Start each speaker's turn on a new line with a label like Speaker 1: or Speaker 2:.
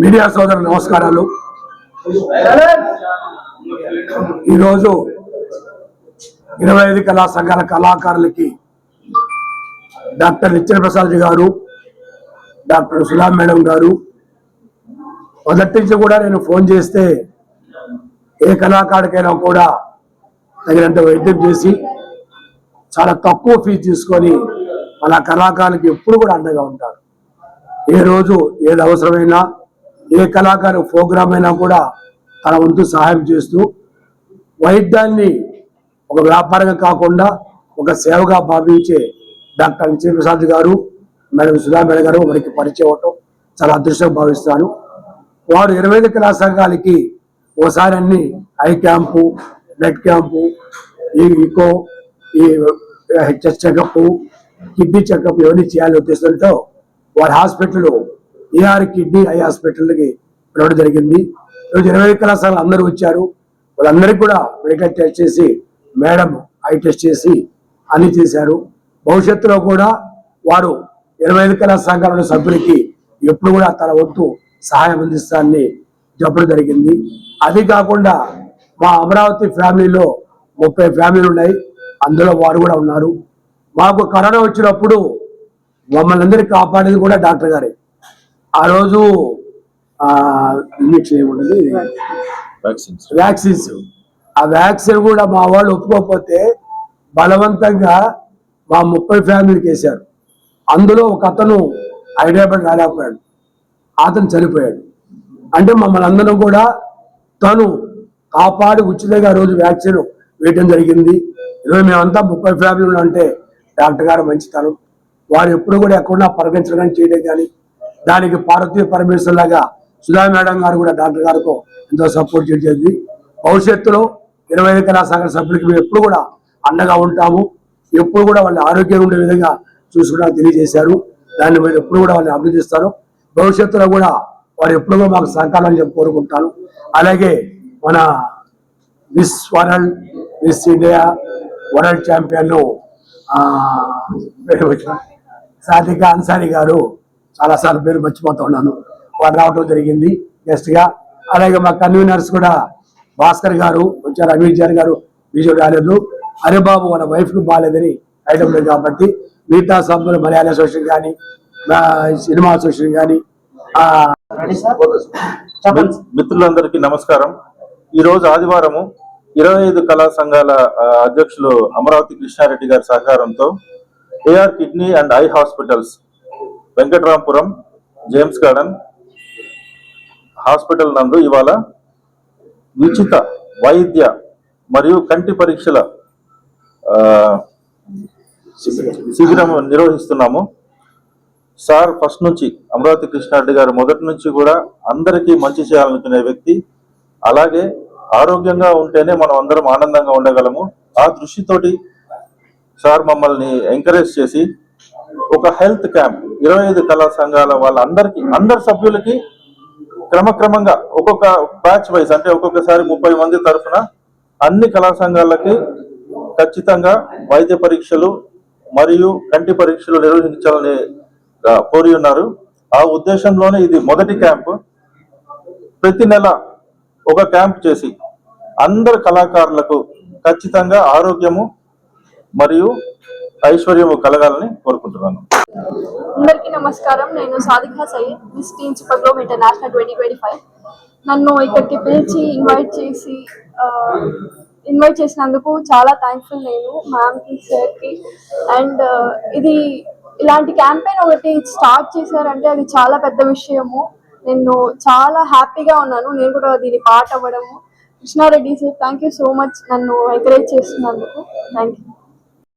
Speaker 1: Media సోదరు నమస్కారాలు. ఈరోజు 25 కళా సంఘాల కళాకారులకి డాక్టర్ నిత్య ప్రసాద్ గారు, డాక్టర్ సులా మేడం గారు మొదటి నుంచి కూడా నేను ఫోన్ చేస్తే ఏ కళాకారుడికైనా కూడా తగినంత వైద్యం చేసి చాలా తక్కువ ఫీజు తీసుకొని మన కళాకారులకి ఎప్పుడు కూడా అండగా ఉంటారు. ఏ రోజు ఏది అవసరమైనా ఏ కళాకారు ప్రోగ్రామ్ అయినా కూడా తన వంతు సహాయం చేస్తూ వైద్యాన్ని ఒక వ్యాపారంగా కాకుండా ఒక సేవగా భావించే డాక్టర్ నిత్య ప్రసాద్ గారు, మేడం సుధా మేడం గారు వారికి పరిచయం అవటం చాలా అదృష్టంగా భావిస్తాను. వారు 25 కళా సంఘాలకి ఓసారి అన్ని ఐ క్యాంపు, బ్లడ్ క్యాంపు, ఈ ఈకో, ఈ చెస్ట్ చెకప్, కిడ్నీ చెకప్ ఇవన్నీ చేయాలని ఉద్దేశంతో వారి హాస్పిటల్ ఏఆర్ కిడ్నీ ఐ హాస్పిటల్కి రావడం జరిగింది. ఈరోజు 25 కళా సంఘాలు అందరూ వచ్చారు. వాళ్ళందరికీ కూడా మెడికల్ టెస్ట్ చేసి మేడం ఐ టెస్ట్ చేసి అన్ని చేశారు. భవిష్యత్తులో కూడా వారు 25 కళా సంఘాల సభ్యులకి ఎప్పుడు కూడా తన వంతు సహాయం అందిస్తానని చెప్పడం జరిగింది. అది కాకుండా మా అమరావతి ఫ్యామిలీలో 30 ఫ్యామిలీలు ఉన్నాయి. అందులో వారు కూడా ఉన్నారు. మాకు కరోనా వచ్చినప్పుడు మమ్మల్ని అందరికీ కాపాడేది కూడా డాక్టర్ గారే. ఆ రోజు ఇంజక్షన్ ఏముండదు, వ్యాక్సిన్స్. ఆ వ్యాక్సిన్ కూడా మా వాళ్ళు ఒప్పుకోకపోతే బలవంతంగా మా 30 ఫ్యామిలీకి వేశారు. అందులో ఒక అతను హైదరాబాద్ రాలేకపోయాడు, అతను చనిపోయాడు. అంటే మమ్మల్ని అందరం కూడా తను కాపాడి ఉచితంగా రోజు వ్యాక్సిన్ వేయడం జరిగింది. ఈరోజు మేమంతా 30 ఫ్యామిలీలు అంటే డాక్టర్ గారు మంచితనం. వారు ఎప్పుడు కూడా ఎక్కడున్నా పరిగణించడం కానీ చేయడం కానీ, దానికి పార్వతీయ పరమేశ్వర్ లాగా సుధా మేడం గారు కూడా డాక్టర్ గారికి ఎంతో సపోర్ట్ చేసేది. భవిష్యత్తులో 25 కళా సంఘ సభ్యులకి మేము ఎప్పుడు కూడా అండగా ఉంటాము. ఎప్పుడు కూడా వాళ్ళ ఆరోగ్యంగా ఉండే విధంగా చూసుకోవడానికి తెలియజేశారు. దాన్ని మేము ఎప్పుడు కూడా వాళ్ళని అభినందిస్తాను. భవిష్యత్తులో కూడా వారు ఎప్పుడు కూడా మాకు సహకారం చెప్పి కోరుకుంటాను. అలాగే మన miss world, miss India, world champion Sadhika Ansari గారు చాలాసార్లు పేరు మర్చిపోతా ఉన్నాను, వారు రావడం జరిగింది గెస్ట్గా. అలాగే మా కన్వీనర్స్ కూడా భాస్కర్ గారు వచ్చారు, అమీర్ గారు విజయ్ రాలేదు, హరిబాబు వాళ్ళ వైఫ్కి బాగాలేదని ఐటమ్ లేదు కాబట్టి మిగతా సభ్యులు మలయాళ అసోసియేషన్ కానీ సినిమా అసోసియేషన్ కానీ.
Speaker 2: మిత్రులందరికీ నమస్కారం. ఈరోజు ఆదివారము 25 కళా సంఘాల అధ్యక్షులు అమరావతి కృష్ణారెడ్డి గారి సహకారంతో AR kidney and I hospitals వెంకటరాంపురం James garden hospital నందు ఇవాళ ఉచిత వైద్య మరియు కంటి పరీక్షల శిబిరం నిర్వహిస్తున్నాము. సార్ ఫస్ట్ నుంచి అమరావతి కృష్ణారెడ్డి గారు మొదటి నుంచి కూడా అందరికీ మంచి చేయాలనుకునే వ్యక్తి. అలాగే ఆరోగ్యంగా ఉంటేనే మనం అందరం ఆనందంగా ఉండగలము. ఆ దృష్టితోటి సార్ మమ్మల్ని ఎంకరేజ్ చేసి ఒక హెల్త్ క్యాంప్ 25 కళా సంఘాల వాళ్ళందరికీ, అందరి సభ్యులకి క్రమక్రమంగా ఒక్కొక్క బ్యాచ్ వైజ్ అంటే ఒక్కొక్కసారి 30 మంది తరఫున అన్ని కళా సంఘాలకి ఖచ్చితంగా వైద్య పరీక్షలు మరియు కంటి పరీక్షలు నిర్వహించాలని కోరి ఉన్నారు. ఆ ఉద్దేశంలోనే ఇది మొదటి క్యాంపు. ప్రతి నెల ఒక క్యాంప్ చేసి అందరు కళాకారులకు ఖచ్చితంగా ఆరోగ్యము మరియు ఐశ్వర్యము కలగాలని కోరుకుంటున్నాను.
Speaker 3: అందరికీ నమస్కారం. నేను సాదిఖా సయ్యద్, మిస్ టీన్ సూపర్ గ్లోబ్ ఇంటర్నేషనల్ 2025. నన్ను ఇక్కడికి పిలిచి ఇన్వైట్ చేసినందుకు చాలా థ్యాంక్ఫుల్ నేను మ్యామ్కి, సార్కి. అండ్ ఇలాంటి క్యాంపెయిన్ ఒకటి స్టార్ట్ చేశారంటే అది చాలా పెద్ద విషయము. నేను చాలా హ్యాపీగా ఉన్నాను నేను కూడా దీని పార్ట్ అవ్వడము. Krishna Reddy sir, thank you so much నన్ను ఎంకరేజ్ చేస్తున్నందుకు. Thank you.